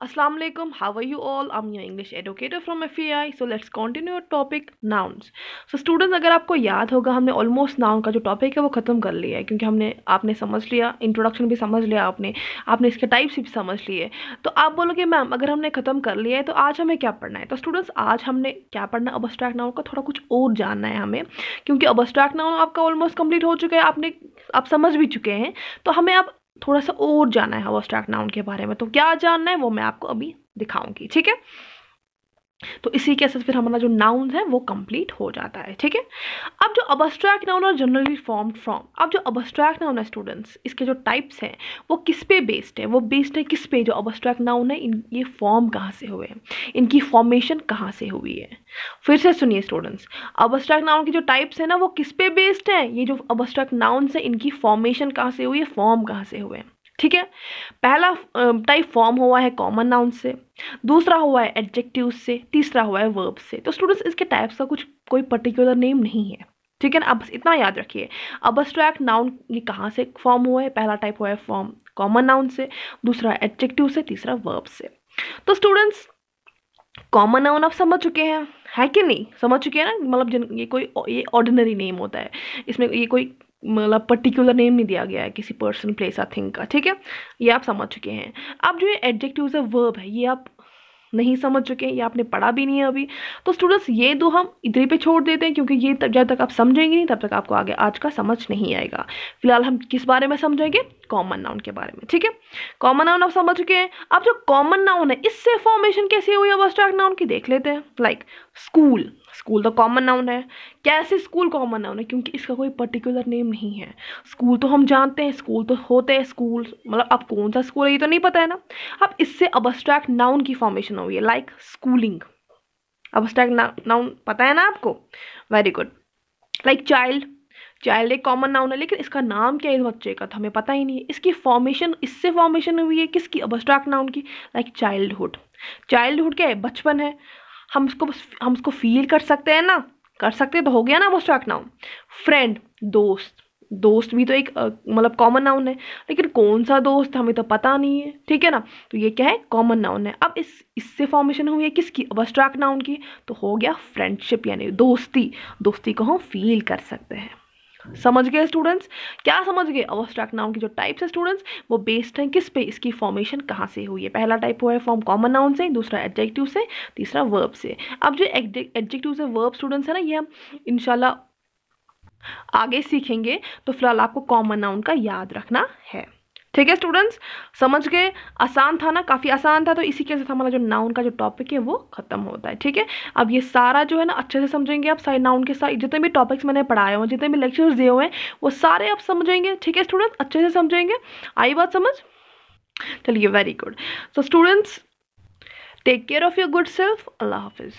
Assalamu alaikum. How are you all? I'm your English educator from FEI. So let's continue our topic nouns. So students, अगर आपको याद होगा हमने almost noun का जो topic है वो ख़त्म कर लिया है, क्योंकि आपने समझ लिया, इंट्रोडक्शन भी समझ लिया, आपने इसके टाइप्स भी समझ लिए। तो आप बोलोगे मैम अगर हमने ख़त्म कर लिया है तो आज हमें क्या पढ़ना है? तो स्टूडेंट्स आज हमने क्या पढ़ना है? अब्स्ट्रैक्ट नाउन का थोड़ा कुछ और जानना है हमें, क्योंकि अब्स्ट्रैक्ट नाउन आपका ऑलमोस्ट कंप्लीट हो चुका है, आप समझ भी चुके हैं। तो हमें अब थोड़ा सा और जानना है अब्स्ट्रैक्ट नाउन के बारे में। तो क्या जानना है वो मैं आपको अभी दिखाऊंगी, ठीक है। तो इसी के साथ फिर हमारा जो नाउन है वो कंप्लीट हो जाता है, ठीक है। अब जो अब्स्ट्रैक्ट नाउन और जनरली फॉर्म्ड फ्रॉम, अब जो अब्स्ट्रैक्ट नाउन है स्टूडेंट्स, इसके जो टाइप्स हैं वो किस पे बेस्ड है? वो बेस्ड है किस पे? जो अब्स्ट्रैक्ट नाउन है ये फॉर्म कहाँ से हुए हैं, इनकी फॉर्मेशन कहाँ से हुई है? फिर से सुनिए स्टूडेंट्स, अब्स्ट्रैक्ट नाउन की जो टाइप्स है ना वो किस पे बेस्ड है? ये जो अब्स्ट्रैक्ट नाउन्स है इनकी फॉर्मेशन कहाँ से हुई है, फॉर्म कहाँ से हुए हैं, ठीक है। पहला टाइप फॉर्म हुआ है कॉमन नाउन से, दूसरा हुआ है एडजेक्टिव से, तीसरा हुआ है वर्ब से। तो स्टूडेंट्स इसके टाइप्स का कोई पर्टिकुलर नेम नहीं है, ठीक है ना। अब बस इतना याद रखिए, अब्स्ट्रैक्ट नाउन ये कहाँ से फॉर्म हुआ है? पहला टाइप हुआ है फॉर्म कॉमन नाउन से, दूसरा एडजेक्टिव से, तीसरा वर्ब से। तो स्टूडेंट्स कॉमन नाउन आप समझ चुके हैं, है कि नहीं? समझ चुके हैं ना, मतलब ये ऑर्डिनरी नेम होता है, इसमें ये कोई मतलब पर्टिकुलर नेम नहीं दिया गया है किसी पर्सन, प्लेस या थिंग का, ठीक है। ये आप समझ चुके हैं। अब जो ये एडजेक्टिव्स है, वर्ब है, ये आप नहीं समझ चुके हैं, ये आपने पढ़ा भी नहीं है अभी। तो स्टूडेंट्स ये दो हम इधर पे छोड़ देते हैं, क्योंकि ये जब तक आप समझेंगे नहीं तब तक आपको आगे आज का समझ नहीं आएगा। फिलहाल हम किस बारे में समझेंगे? कॉमन नाउन के बारे में, ठीक है। कॉमन नाउन आप समझ चुके हैं। अब जो कॉमन नाउन है इससे फॉर्मेशन कैसे हुई अब्स्ट्रैक्ट नाउन की देख लेते हैं। लाइक स्कूल, स्कूल तो कॉमन नाउन है। कैसे स्कूल कॉमन नाउन है? क्योंकि इसका कोई पर्टिकुलर नेम नहीं है। स्कूल तो हम जानते हैं, स्कूल तो होते हैं, स्कूल मतलब अब कौन सा स्कूल है ये तो नहीं पता है ना। अब इससे अब्स्ट्रैक्ट नाउन की फॉर्मेशन हुई है, लाइक स्कूलिंग। अब्स्ट्रैक्ट नाउन पता है ना आपको? Very good. Like child, child एक कॉमन नाउन है, लेकिन इसका नाम क्या है इस बच्चे का तो हमें पता ही नहीं है। इसकी फॉर्मेशन इससे फॉर्मेशन हुई है किसकी? अब्स्ट्रैक्ट नाउन की। लाइक चाइल्डहुड, चाइल्डहुड क्या है? बचपन है। हम उसको फील कर सकते हैं ना, कर सकते हैं तो हो गया ना अब्स्ट्रैक्ट नाउन। फ्रेंड, दोस्त, दोस्त भी तो एक मतलब कॉमन नाउन है, लेकिन कौन सा दोस्त हमें तो पता नहीं है, ठीक है ना। तो ये क्या है? कॉमन नाउन है। अब इससे फॉर्मेशन हुई है किसकी? अब्स्ट्रैक्ट नाउन की। तो हो गया फ्रेंडशिप, यानी दोस्ती। दोस्ती को हम फील कर सकते हैं। समझ गए स्टूडेंट्स? क्या समझ गए? अब्स्ट्रैक्ट नाउन की जो टाइप्स है स्टूडेंट्स वो बेस्ड हैं किस पे? इसकी फॉर्मेशन कहाँ से हुई है। पहला टाइप हुआ है फॉर्म कॉमन नाउन से, दूसरा एडजेक्टिव से, तीसरा वर्ब से। अब जो एडजेक्टिव से वर्ब स्टूडेंट्स है ना, ये हम इंशाल्लाह आगे सीखेंगे। तो फिलहाल आपको कॉमन नाउन का याद रखना है, ठीक है स्टूडेंट्स। समझ गए? आसान था ना, काफ़ी आसान था। तो इसी के साथ हमारा जो नाउन का जो टॉपिक है वो खत्म होता है, ठीक है। अब ये सारा जो है ना अच्छे से समझेंगे आप, सारे नाउन के साथ जितने भी टॉपिक्स मैंने पढ़ाए हुए, जितने भी लेक्चर्स दिए हुए हैं वो सारे आप समझेंगे, ठीक है स्टूडेंट्स। अच्छे से समझेंगे, आई बात समझ? चलिए, very good. So students take care of your good self. अल्लाह हाफिज़।